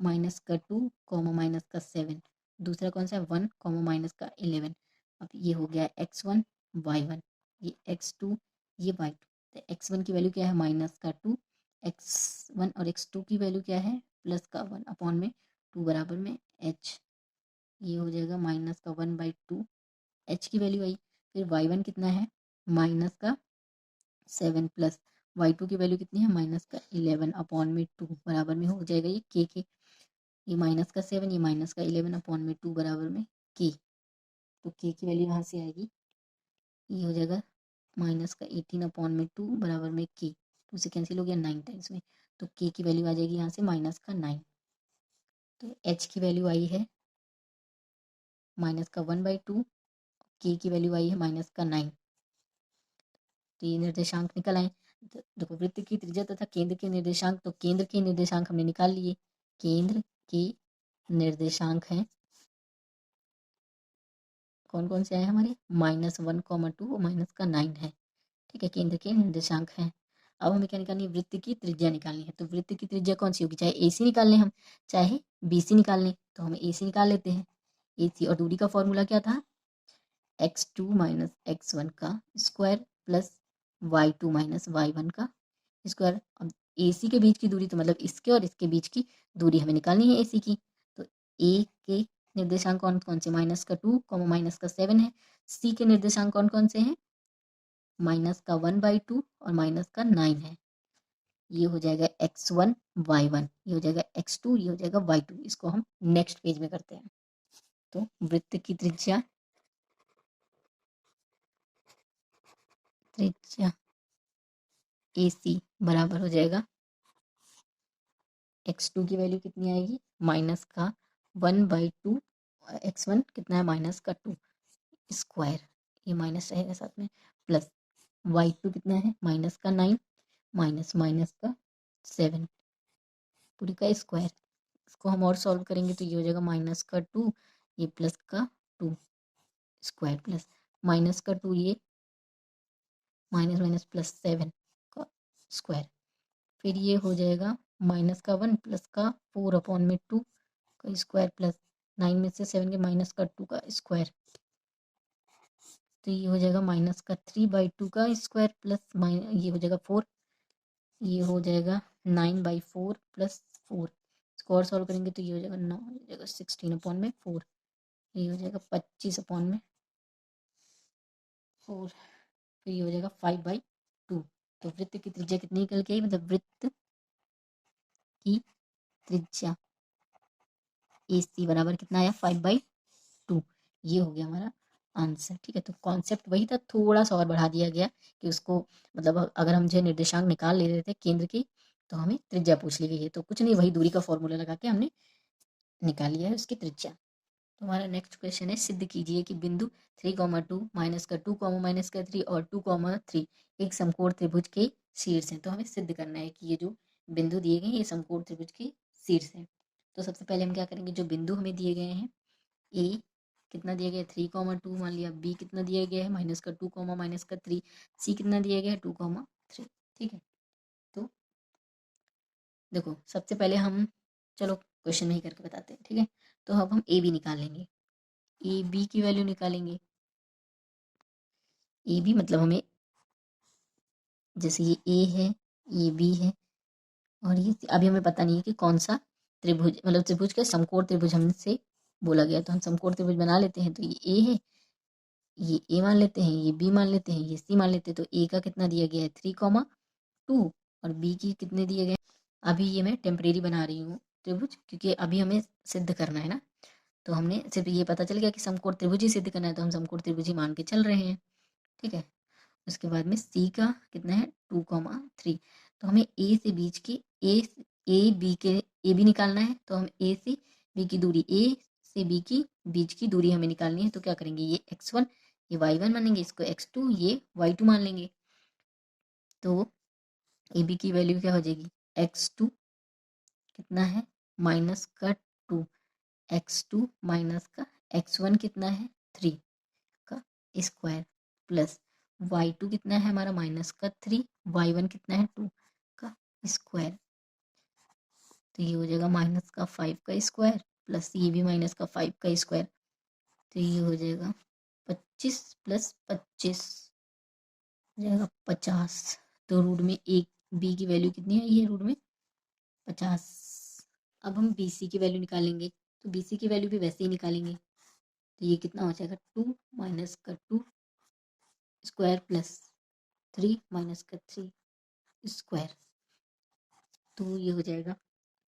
माइनस का 2 कॉमा माइनस का 7, दूसरा कौन सा है 1 कॉमा माइनस का 11। अब ये हो गया x1 y1, ये x2 ये y2। तो x1 की वैल्यू क्या है, माइनस का 2, x1 और x2 की वैल्यू क्या है, प्लस का 1 अपॉन में 2 बराबर में h, ये हो जाएगा माइनस का 1/2, h की वैल्यू आई। फिर y1 कितना है, माइनस का 7 प्लस y2 की वैल्यू कितनी है, माइनस का 11 अपॉन में 2 बराबर में हो जाएगा ये k के। ये माइनस का 7, ये माइनस का 11 अपॉन में 2 बराबर में k। तो k की वैल्यू यहाँ से आएगी, ये हो जाएगा माइनस का 18 अपॉन में 2 बराबर में k, 2 से कैंसिल हो गया 9 टाइम्स में, तो k की वैल्यू आ जाएगी यहाँ से माइनस का 9। तो h की वैल्यू आई है माइनस का 1/2, k की वैल्यू आई है माइनस का 9। तो ये निर्देशांक निकल आए। देखो वृत्त की त्रिज्या तथा केंद्र के निर्देशांक, तो केंद्र के निर्देशांक हमने निकाल लिए, केंद्र के निर्देशांक हैं कौन कौन से आए हमारे, -1, 2 और माइनस का 9 है। ठीक है, केंद्र के निर्देशांक हैं। अब हमें क्या निकालनी है, वृत्त की त्रिज्या निकालनी है। तो वृत्त की त्रिज्या कौन सी होगी, चाहे AC निकाल लें हम, चाहे BC निकाल लें, तो हम AC निकाल लेते हैं। AC और दूरी का फॉर्मूला क्या था, x2 माइनस x1 का square plus y2 minus y1 का स्क्वायर। अब AC के बीच की दूरी, तो मतलब इसके और इसके बीच की दूरी हमें निकालनी है AC की। तो A के निर्देशांक कौन कौन से, माइनस का 2 माइनस का 7 है। C के निर्देशांक कौन कौन से हैं, माइनस का 1/2 और माइनस का 9 है। ये हो जाएगा x1 y1, ये हो जाएगा x2, ये हो जाएगा y2। इसको हम नेक्स्ट पेज में करते हैं। तो वृत्त की त्रिज्या AC बराबर हो जाएगा, x2 की वैल्यू कितनी आएगी, माइनस का 1/2, x1 कितना है, माइनस का 2 स्क्वायर, ये माइनस रहेगा साथ में, प्लस y2 कितना है, माइनस का 9 माइनस माइनस का 7 पूरी का स्क्वायर। इसको हम और सॉल्व करेंगे तो ये हो जाएगा माइनस का 2, ये प्लस का 2 स्क्वायर, प्लस माइनस का 2, ये माइनस माइनस प्लस 7 का स्क्वायर। फिर ये हो जाएगा माइनस का 1 प्लस का 4 अपॉन में 2 का स्क्वायर, प्लस 9 में से 7 के माइनस का 2 का स्क्वायर। तो ये हो जाएगा माइनस का 3/2 का स्क्वायर, प्लस ये हो जाएगा 4, ये हो जाएगा 9/4 प्लस 4। इसको और सॉल्व करेंगे तो ये हो जाएगा 9, हो जाएगा 16 अपॉन में 4, ये हो जाएगा 25 अपॉन में 4, फिर ये हो जाएगा 5/2। तो वृत्त की त्रिज्या कितनी निकल के आई, मतलब वृत्त की त्रिज्या AC बराबर कितना आया 5/2। ये हो गया हमारा आंसर। ठीक है, तो कॉन्सेप्ट वही था, थोड़ा सा और बढ़ा दिया गया कि उसको मतलब अगर हम जो निर्देशांक निकाल ले रहे थे केंद्र की, तो हमें त्रिज्या पूछ ली गई है, तो कुछ नहीं, वही दूरी का फॉर्मूला लगा के हमने निकाल लिया है उसकी त्रिज्या। तो हमारा नेक्स्ट क्वेश्चन है, सिद्ध कीजिए कि बिंदु 3,2 -2, -3 और 2,3 एक समकोण त्रिभुज के शीर्ष हैं। तो हमें सिद्ध करना है कि ये जो बिंदु दिए गए हैं ये समकोण त्रिभुज के शीर्ष हैं। तो सबसे पहले हम क्या करेंगे, जो बिंदु हमें दिए गए हैं, ए कितना दिया गया है 3,2 मान लिया, बी कितना दिया गया है -2, -3, सी कितना दिया गया है 2,3। ठीक है, तो देखो सबसे पहले हम, चलो क्वेश्चन में ही करके बताते हैं। ठीक है, तो अब हम ए बी निकालेंगे, ए बी की वैल्यू निकालेंगे। ए बी मतलब हमें, जैसे ये ए है, ये बी है, और ये अभी हमें पता नहीं है कि कौन सा त्रिभुज, मतलब त्रिभुज के समकोण त्रिभुज हमसे बोला गया, तो हम समकोण त्रिभुज बना लेते हैं। तो ये ए है, ये ए मान लेते हैं, ये बी मान लेते हैं, ये सी मान लेते हैं। तो ए का कितना दिया गया है 3,2 और बी की कितने दिए गए। अभी ये मैं टेम्परेरी बना रही हूँ त्रिभुज, क्योंकि अभी हमें सिद्ध करना है ना, तो हमने सिर्फ ये पता चल गया कि समकोण त्रिभुज ही सिद्ध करना है, तो हम समकोण त्रिभुज ही मान के चल रहे हैं। ठीक है, उसके बाद में सी का कितना है 2,3। तो हमें ए से बीच की ए बी के ए बी निकालना है, तो हम ए से बी की दूरी, ए से बी की बीच की दूरी हमें निकालनी है। तो क्या करेंगे, ये x1 ये y1 मानेंगे, इसको x2 ये y2 मान लेंगे। तो ए बी की वैल्यू क्या हो जाएगी, x2 कितना है -2, x2 माइनस का x1 कितना है 3 का स्क्वायर, प्लस y2 कितना है हमारा -3, y1 कितना है 2 का स्क्वायर। तो ये हो जाएगा -5 का स्क्वायर, प्लस ये भी -5 का स्क्वायर। तो ये हो जाएगा 25 + 25 हो जाएगा 50। तो रूट में एक बी की वैल्यू कितनी आई है, रूट में 50। अब हम बी सी की वैल्यू निकालेंगे, तो बी सी की वैल्यू भी वैसे ही निकालेंगे। तो ये कितना हो जाएगा 2 - 2 स्क्वायर प्लस 3 - 3 स्क्वायर। तो ये हो जाएगा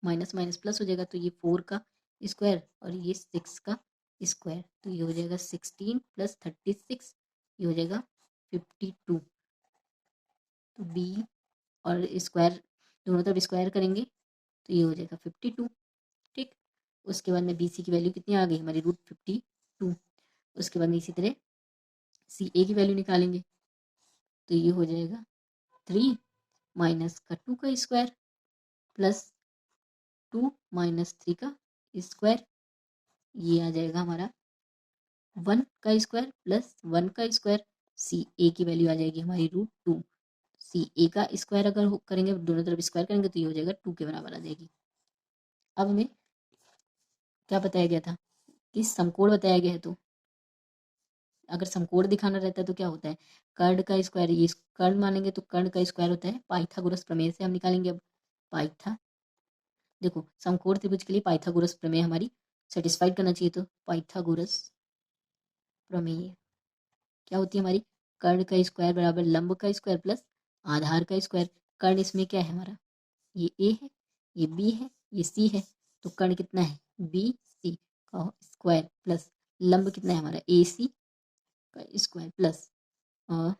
माइनस माइनस प्लस हो जाएगा, तो ये 4 का स्क्वायर और ये 6 का स्क्वायर। तो ये हो जाएगा 16 + 36, ये हो जाएगा 52। तो बी और स्क्वायर दोनों तरफ स्क्वायर करेंगे, तो ये हो जाएगा 52। ठीक, उसके बाद में बी सी की वैल्यू कितनी आ गई हमारी, √52। उसके बाद में इसी तरह सी ए की वैल्यू निकालेंगे, तो ये हो जाएगा 3 - 2 का स्क्वायर प्लस 2 - 3 का स्क्वायर। ये आ जाएगा हमारा 1 का स्क्वायर प्लस 1 का स्क्वायर। सी ए की वैल्यू आ जाएगी हमारी √2। सी ए का स्क्वायर अगर करेंगे, दोनों तरफ स्क्वायर करेंगे, तो ये हो जाएगा 2 के बराबर आ जाएगी। अब हमें क्या बताया गया था कि समकोण बताया गया है, तो अगर समकोण दिखाना रहता है तो क्या होता है, कर्ण का स्क्वायर, ये कर्ण मानेंगे तो कर्ण का स्क्वायर होता है, पाइथागोरस प्रमेय से हम निकालेंगे। अब पाइथा देखो समकोण त्रिभुज के लिए पाइथागोरस प्रमेय हमारी सेटिस्फाइड करना चाहिए, तो पाइथागोरस प्रमेय क्या होती है हमारी, कर्ण का स्क्वायर बराबर लंब का स्क्वायर प्लस आधार का स्क्वायर। कर्ण इसमें क्या है हमारा, ये ए है, ये बी है, ये सी है। तो कर्ण कितना है बी सी का स्क्वायर प्लस लंब कितना है हमारा ए सी का स्क्वायर प्लस, और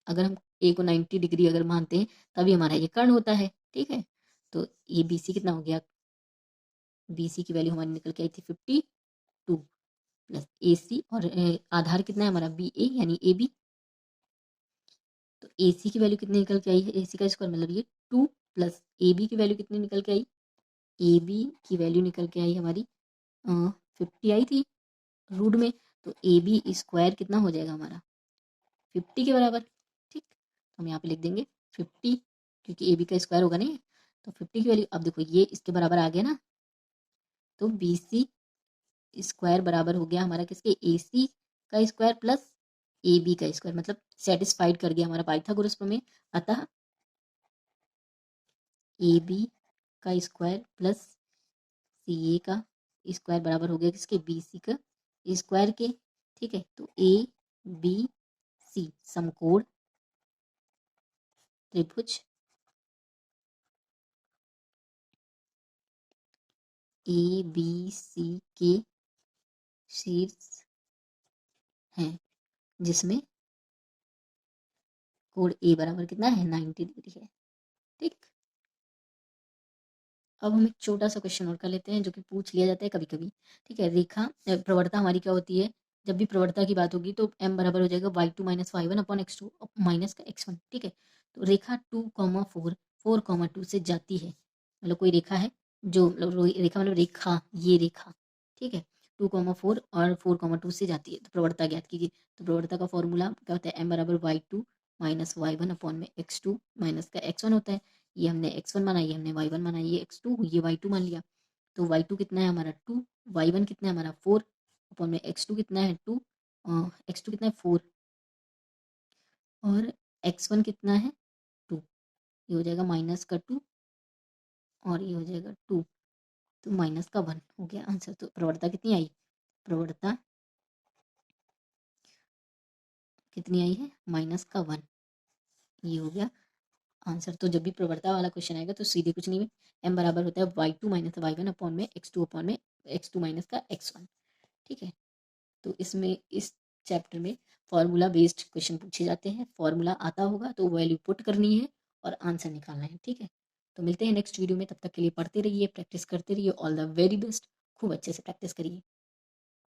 अगर हम ए को 90 डिग्री अगर मानते हैं तभी हमारा ये कर्ण होता है। ठीक है, तो ए बी सी कितना हो गया, बी सी की वैल्यू हमारी निकल के आई थी 52 प्लस ए सी, और आधार कितना है हमारा बी ए यानी ए बी। तो ए सी की वैल्यू कितनी निकल के आई है, ए सी का स्क्वायर मतलब ये 2 प्लस ए बी की वैल्यू कितनी निकल के आई, ए बी की वैल्यू निकल के आई हमारी 50 आई थी रूट में। तो ए बी स्क्वायर कितना हो जाएगा हमारा 50 के बराबर। ठीक, तो हम यहाँ पे लिख देंगे 50, क्योंकि ए बी का स्क्वायर होगा नहीं, तो 50 की वैल्यू, अब देखो ये इसके बराबर आ गया ना, तो बी सी स्क्वायर बराबर हो गया हमारा किसके, ए सी का स्क्वायर प्लस ए बी का स्क्वायर, मतलब सेटिस्फाइड कर गया हमारा पाइथागोरस प्रमेय। अतः ए बी का स्क्वायर प्लस सी ए का स्क्वायर बराबर हो गया किसके, बी सी का स्क्वायर के। ठीक है, तो ए बी सी समकोण त्रिभुज ए बी सी के शीर्ष हैं, जिसमें कोण ए बराबर कितना है 90 डिग्री है। ठीक, अब हम एक छोटा सा क्वेश्चन और कर लेते हैं जो कि पूछ लिया जाता है कभी कभी। ठीक है, रेखा प्रवणता हमारी क्या होती है, जब भी प्रवणता की बात होगी तो m बराबर हो जाएगा y2 minus y one upon x2 minus का x1। ठीक है, तो रेखा 2,4 4,2 से जाती है, मतलब कोई रेखा है जो मतलब रेखा मतलब रेखा, ये रेखा, ठीक है, 2,4 और 4,2 से जाती है, तो प्रवणता ज्ञात कीजिए। तो प्रवणता का फॉर्मूला क्या होता है, m बराबर y2 minus y one upon में x2 माइनस का x1 होता है। ये हमने x1 माना, ये हमने y1 माना, ये x2 ये y2 मान लिया। तो y2 कितना है हमारा 2, y1 कितना है हमारा 4 अपॉन में x2 कितना है 2, x2 कितना है 4 और x1 कितना है 2। ये हो जाएगा माइनस का 2 और ये हो जाएगा 2, तो माइनस का 1 हो गया आंसर। तो प्रवणता कितनी आई, प्रवणता कितनी आई है माइनस का 1, ये हो गया आंसर। तो जब भी प्रवणता वाला क्वेश्चन आएगा तो सीधे कुछ नहीं, m बराबर होता है y2 minus y one upon में x2 अपॉन में x2 माइनस का x1। ठीक है, तो इसमें इस चैप्टर में फॉर्मूला बेस्ड क्वेश्चन पूछे जाते हैं। फॉर्मूला आता होगा तो वैल्यू पुट करनी है और आंसर निकालना है। ठीक है, तो मिलते हैं नेक्स्ट वीडियो में, तब तक के लिए पढ़ते रहिए, प्रैक्टिस करते रहिए। ऑल द वेरी बेस्ट, खूब अच्छे से प्रैक्टिस करिए।